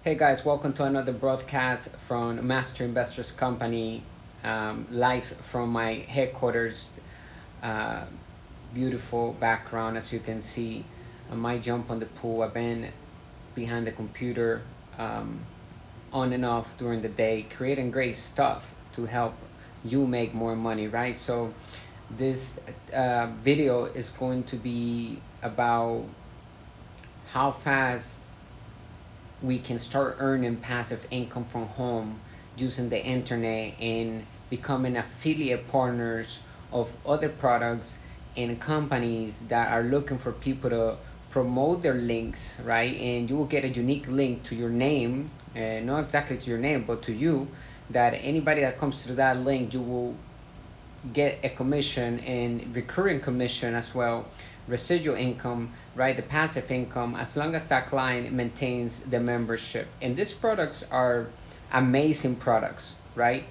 Hey guys, welcome to another broadcast from Master Investors Company, live from my headquarters. Uh, Beautiful background, as you can see. I might jump on the pool. I've been behind the computer on and off during the day, creating great stuff to help you make more money, right? So this video is going to be about how fast we can start earning passive income from home using the internet and becoming affiliate partners of other products and companies that are looking for people to promote their links, right? And you will get a unique link to your name, not exactly to your name, but to you, that anybody that comes to that link, you will get a commission and recurring commission as well, residual income, right? The passive income, as long as that client maintains the membership. And these products are amazing products, right?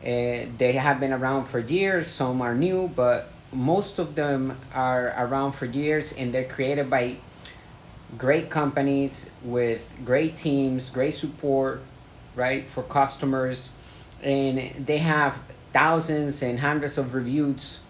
They have been around for years. Some are new, but most of them are around for years, and they're created by great companies with great teams, great support, right, for customers. And they have thousands and hundreds of reviews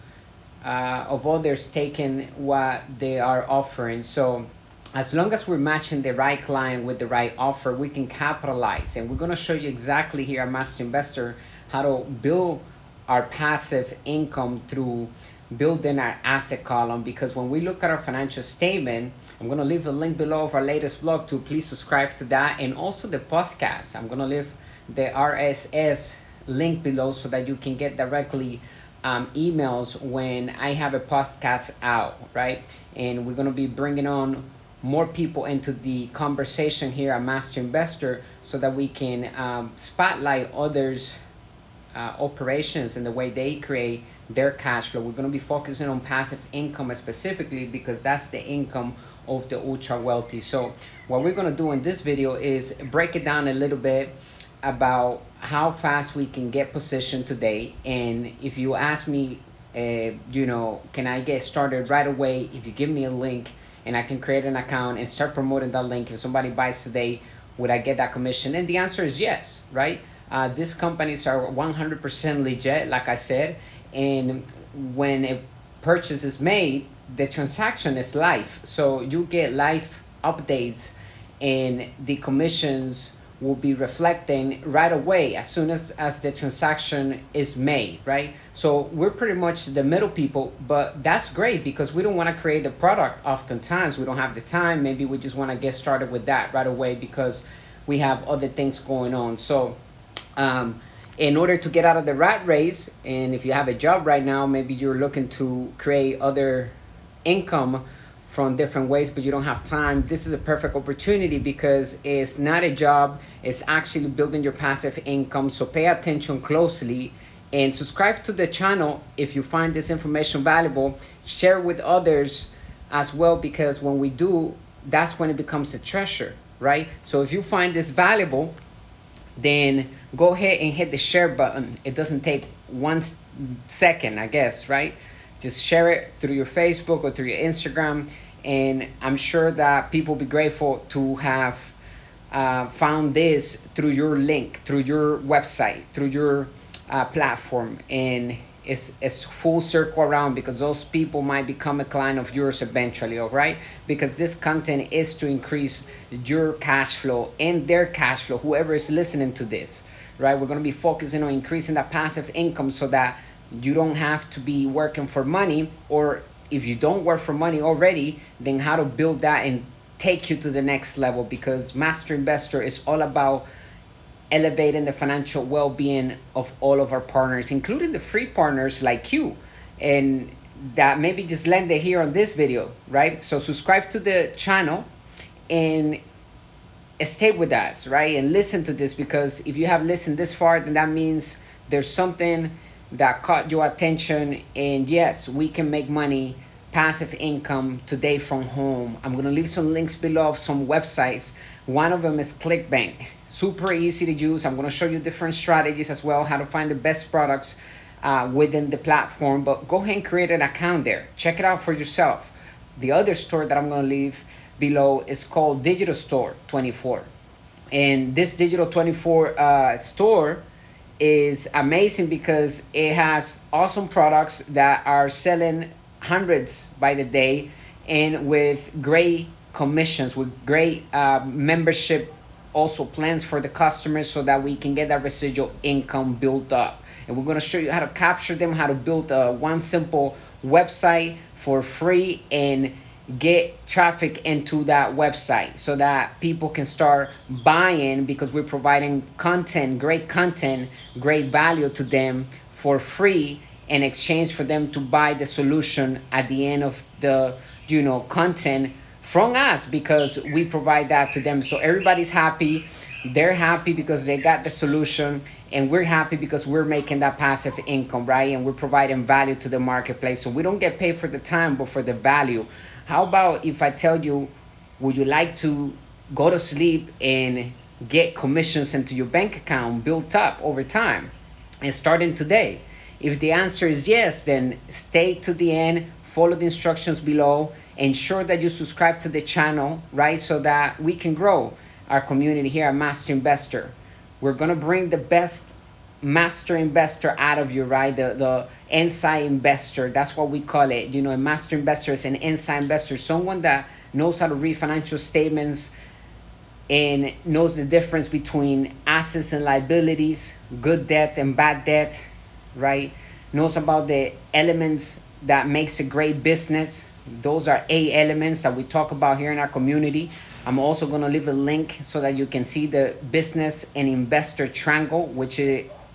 of others taking what they are offering. So as long as we're matching the right client with the right offer, we can capitalize. And we're going to show you exactly here at Master Investor how to build our passive income through building our asset column. Because when we look at our financial statement, I'm going to leave a link below of our latest blog too. Please subscribe to that, and also the podcast. I'm going to leave the RSS link below so that you can get directly emails when I have a podcast out, right? And we're going to be bringing on more people into the conversation here at Master Investor so that we can spotlight others' operations and the way they create their cash flow. We're going to be focusing on passive income specifically because that's the income of the ultra wealthy. So what we're going to do in this video is break it down a little bit about how fast we can get positioned today. And if you ask me, can I get started right away? If you give me a link and I can create an account and start promoting that link, if somebody buys today, would I get that commission? And the answer is yes, right? These companies are 100% legit, like I said. And when a purchase is made, the transaction is live. So you get live updates, and the commissions will be reflecting right away as soon as the transaction is made, right? So we're pretty much the middle people, but that's great because we don't want to create the product. Oftentimes we don't have the time. Maybe we just want to get started with that right away because we have other things going on. So in order to get out of the rat race, and if you have a job right now, maybe you're looking to create other income from different ways, but you don't have time, this is a perfect opportunity because it's not a job, it's actually building your passive income. So pay attention closely and subscribe to the channel if you find this information valuable. Share with others as well, because when we do, that's when it becomes a treasure, right? So if you find this valuable, then go ahead and hit the share button. It doesn't take 1 second, I guess, right? Just share it through your Facebook or through your Instagram, and I'm sure that people will be grateful to have found this through your link, through your website, through your platform. And it's full circle around because those people might become a client of yours eventually, all right? Because this content is to increase your cash flow and their cash flow, whoever is listening to this, right? We're going to be focusing on increasing that passive income so that you don't have to be working for money, or if you don't work for money already, then how to build that and take you to the next level. Because Master Investor is all about elevating the financial well-being of all of our partners, including the free partners like you, and that maybe just landed here on this video, right? So subscribe to the channel and stay with us, right? And listen to this, because if you have listened this far, then that means there's something that caught your attention. And yes, we can make money, passive income today from home. I'm going to leave some links below of some websites. One of them is Clickbank. Super easy to use. I'm going to show you different strategies as well, how to find the best products within the platform. But go ahead and create an account there. Check it out for yourself. The other store that I'm going to leave below is called Digital Store 24. And this digital 24 store is amazing because it has awesome products that are selling hundreds by the day, and with great commissions, with great membership also plans for the customers, so that we can get that residual income built up. And we're going to show you how to capture them, how to build one simple website for free, and get traffic into that website so that people can start buying, because we're providing content, great value to them for free, in exchange for them to buy the solution at the end of the content from us, because we provide that to them. So everybody's happy. They're happy because they got the solution, and we're happy because we're making that passive income, right? And we're providing value to the marketplace. So we don't get paid for the time, but for the value. How about if I tell you, would you like to go to sleep and get commissions into your bank account built up over time and starting today? If the answer is yes, then stay to the end, follow the instructions below, ensure that you subscribe to the channel, right? So that we can grow our community here at Master Investor. We're gonna bring the best master investor out of you, right? The inside investor, that's what we call it. A master investor is an inside investor, someone that knows how to read financial statements and knows the difference between assets and liabilities, good debt and bad debt, right? Knows about the elements that makes a great business. Those are 8 elements that we talk about here in our community. I'm also going to leave a link so that you can see the business and investor triangle, which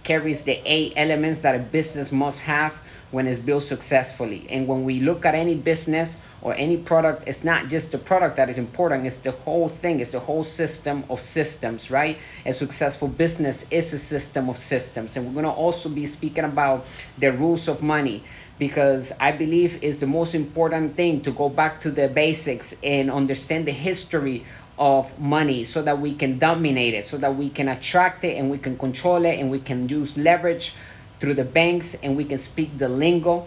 carries the 8 elements that a business must have when it's built successfully. And when we look at any business or any product, it's not just the product that is important, it's the whole thing, it's the whole system of systems, right? A successful business is a system of systems. And we're going to also be speaking about the rules of money, because I believe it's the most important thing to go back to the basics and understand the history of money, so that we can dominate it, so that we can attract it and we can control it, and we can use leverage through the banks, and we can speak the lingo.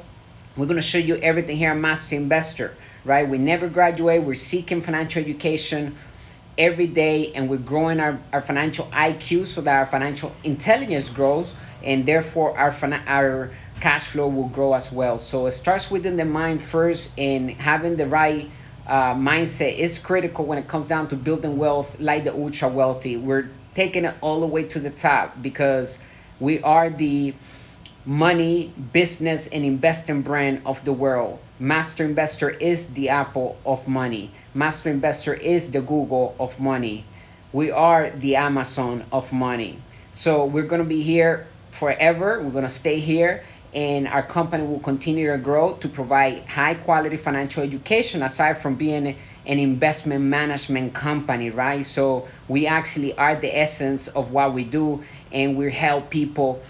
We're going to show you everything here at Master Investor, right? We never graduate. We're seeking financial education every day, and we're growing our financial IQ so that our financial intelligence grows, and therefore our cash flow will grow as well. So it starts within the mind first, and having the right mindset is critical when it comes down to building wealth like the ultra wealthy. We're taking it all the way to the top, because we are the money, business, and investing brand of the world. Master Investor is the Apple of money. Master Investor is the Google of money. We are the Amazon of money. So we're going to be here forever. We're going to stay here, and our company will continue to grow to provide high quality financial education, aside from being an investment management company, right? So we actually are the essence of what we do, and we help people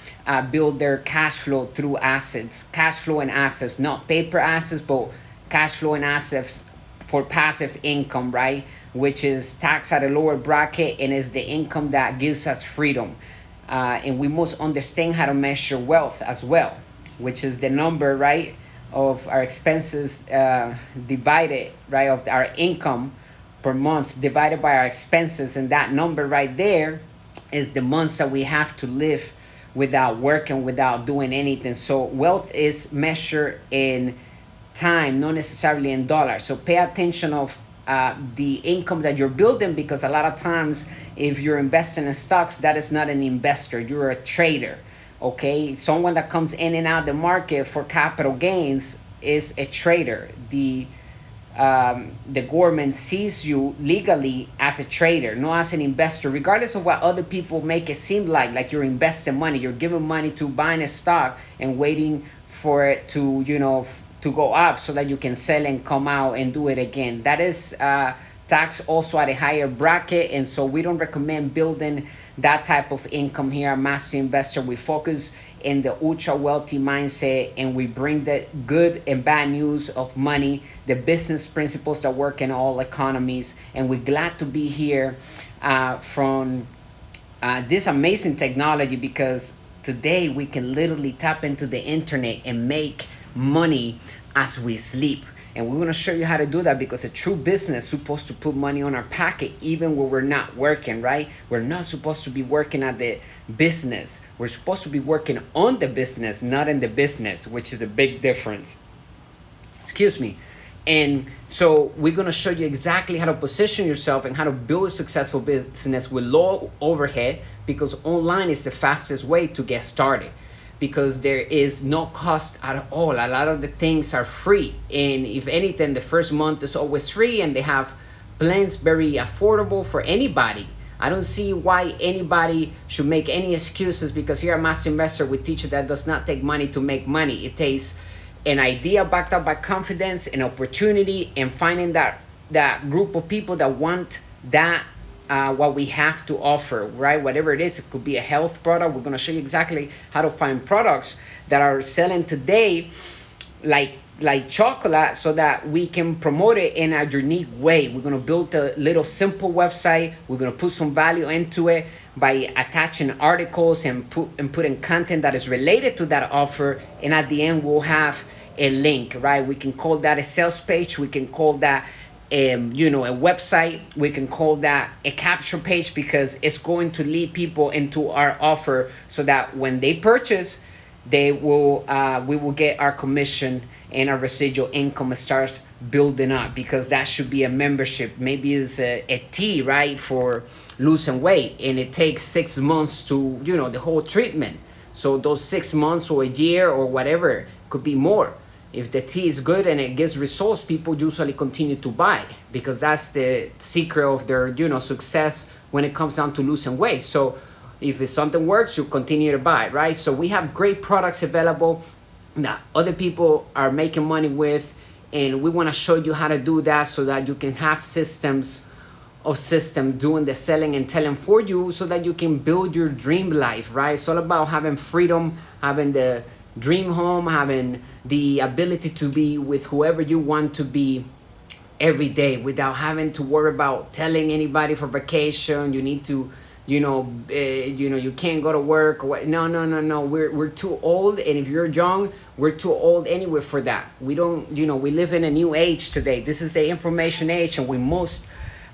build their cash flow through assets. Cash flow and assets, not paper assets, but cash flow and assets for passive income, right? Which is taxed at a lower bracket, and is the income that gives us freedom. And we must understand how to measure wealth as well, which is the number, right, of our expenses divided, right, of our income per month divided by our expenses. And that number right there is the months that we have to live without working, without doing anything. So wealth is measured in time, not necessarily in dollars. So pay attention of the income that you're building, because a lot of times if you're investing in stocks, that is not an investor, you're a trader. Okay, someone that comes in and out the market for capital gains is a trader. The government sees you legally as a trader, not as an investor, regardless of what other people make it seem like you're investing money. You're giving money to buying a stock and waiting for it to, to go up so that you can sell and come out and do it again. That is taxed also at a higher bracket, and so we don't recommend building that type of income here at Master Investor. We focus in the ultra wealthy mindset, and we bring the good and bad news of money, the business principles that work in all economies. And we're glad to be here from this amazing technology, because today we can literally tap into the internet and make money as we sleep. And we're going to show you how to do that, because a true business is supposed to put money on our pocket even when we're not working, right? We're not supposed to be working at the business. We're supposed to be working on the business, not in the business, which is a big difference. Excuse me. And so we're going to show you exactly how to position yourself and how to build a successful business with low overhead, because online is the fastest way to get started, because there is no cost at all. A lot of the things are free, and if anything, the first month is always free, and they have plans very affordable for anybody. I don't see why anybody should make any excuses, because here at Master Investor we teach you that does not take money to make money. It takes an idea backed up by confidence, an opportunity, and finding that group of people that want that what we have to offer, right? Whatever it is, it could be a health product. We're going to show you exactly how to find products that are selling today like chocolate, so that we can promote it in a unique way. We're going to build a little simple website. We're going to put some value into it by attaching articles and putting content that is related to that offer. And at the end, we'll have a link, right? We can call that a sales page. We can call that a website. We can call that a capture page, because it's going to lead people into our offer, so that when they purchase, we will get our commission, and our residual income starts building up, because that should be a membership. Maybe it's a tea, right, for losing weight, and it takes 6 months to the whole treatment. So those 6 months or a year or whatever, could be more. If the tea is good and it gives results, people usually continue to buy, because that's the secret of their success when it comes down to losing weight. So if something works, you continue to buy, right? So we have great products available that other people are making money with, and we want to show you how to do that, so that you can have systems doing the selling and telling for you, so that you can build your dream life, right? It's all about having freedom, having the dream home, having the ability to be with whoever you want to be every day, without having to worry about telling anybody for vacation. You need to you can't go to work. No. We're too old. And if you're young, we're too old anyway for that. We don't, we live in a new age today. This is the information age, and we must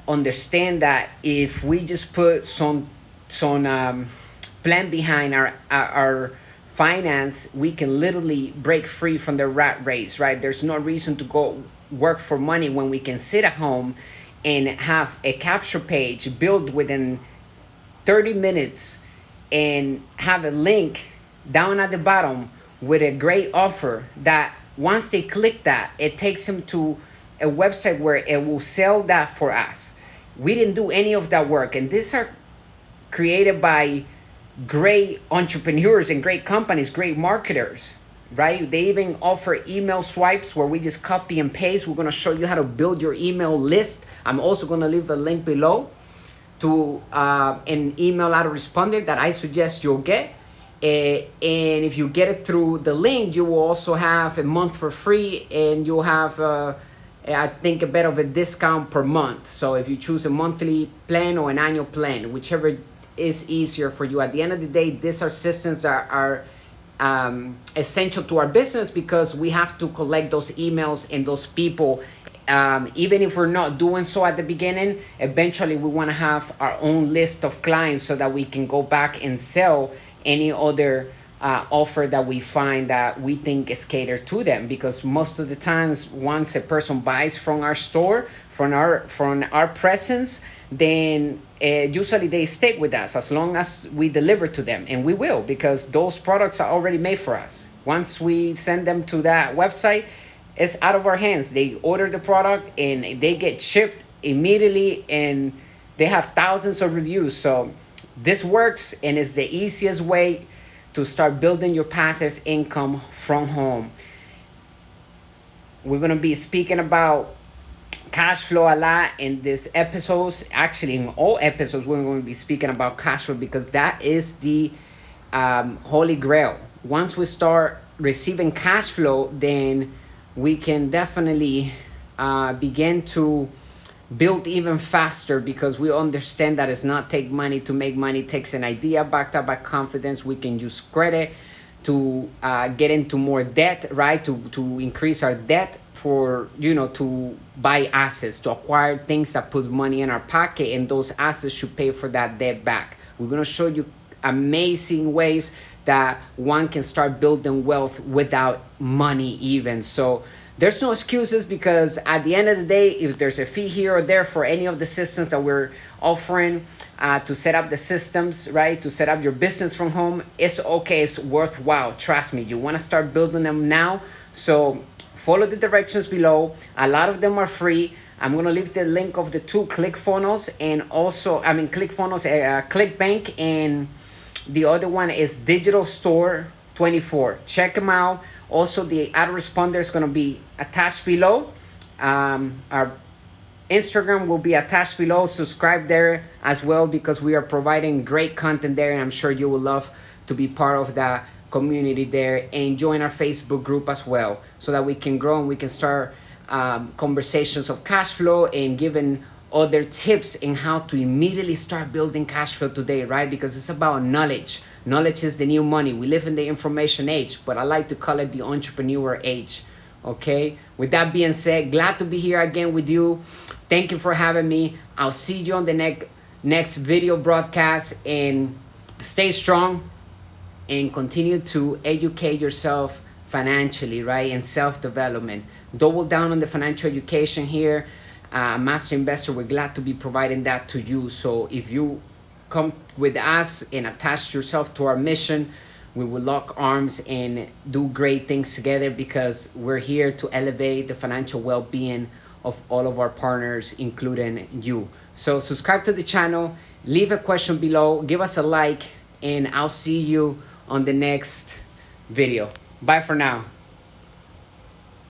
understand that if we just put some plan behind our finance, we can literally break free from the rat race, right? There's no reason to go work for money when we can sit at home and have a capture page built within 30 minutes and have a link down at the bottom with a great offer that once they click that, it takes them to a website where it will sell that for us. We didn't do any of that work, and these are created by great entrepreneurs and great companies, great marketers, right? They even offer email swipes where we just copy and paste. We're going to show you how to build your email list. I'm also going to leave a link below to an email autoresponder that I suggest you'll get. And if you get it through the link, you will also have a month for free, and you'll have I think a bit of a discount per month. So if you choose a monthly plan or an annual plan, whichever is easier for you. At the end of the day, these are systems that are essential to our business, because we have to collect those emails and those people. Even if we're not doing so at the beginning, eventually we want to have our own list of clients, so that we can go back and sell any other offer that we find that we think is catered to them. Because most of the times, once a person buys from our store, from our presence, then usually they stay with us as long as we deliver to them, and we will, because those products are already made for us. Once we send them to that website, it's out of our hands. They order the product and they get shipped immediately, and they have thousands of reviews. So this works, and it's the easiest way to start building your passive income from home. We're going to be speaking about cash flow a lot in this episodes. Actually, in all episodes, we're going to be speaking about cash flow, because that is the holy grail. Once we start receiving cash flow, then we can definitely begin to build even faster, because we understand that it's not take money to make money. It takes an idea backed up by confidence. We can use credit to get into more debt, right? To increase our debt for to buy assets, to acquire things that put money in our pocket, and those assets should pay for that debt back. We're going to show you amazing ways that one can start building wealth without money even. So there's no excuses, because at the end of the day, if there's a fee here or there for any of the systems that we're offering to set up the systems, right, to set up your business from home, it's okay, it's worthwhile. Trust me, you want to start building them now. So follow the directions below. A lot of them are free. I'm going to leave the link of the two ClickFunnels, and also, ClickFunnels, Clickbank, and the other one is Digital Store 24. Check them out. Also, the autoresponder is going to be attached below. Our Instagram will be attached below. Subscribe there as well, because we are providing great content there, and I'm sure you will love to be part of the community there, and join our Facebook group as well, so that we can grow and we can start conversations of cash flow and giving other tips in how to immediately start building cash flow today, right? Because it's about knowledge. Knowledge is the new money. We live in the information age, but I like to call it the entrepreneur age. Okay, with that being said, glad to be here again with you. Thank you for having me. I'll see you on the next video broadcast, and stay strong and continue to educate yourself financially, right? And self-development. Double down on the financial education here. Master Investor, we're glad to be providing that to you. So if you come with us and attach yourself to our mission, we will lock arms and do great things together, because we're here to elevate the financial well-being of all of our partners, including you. So subscribe to the channel, leave a question below, give us a like, and I'll see you on the next video. Bye for now.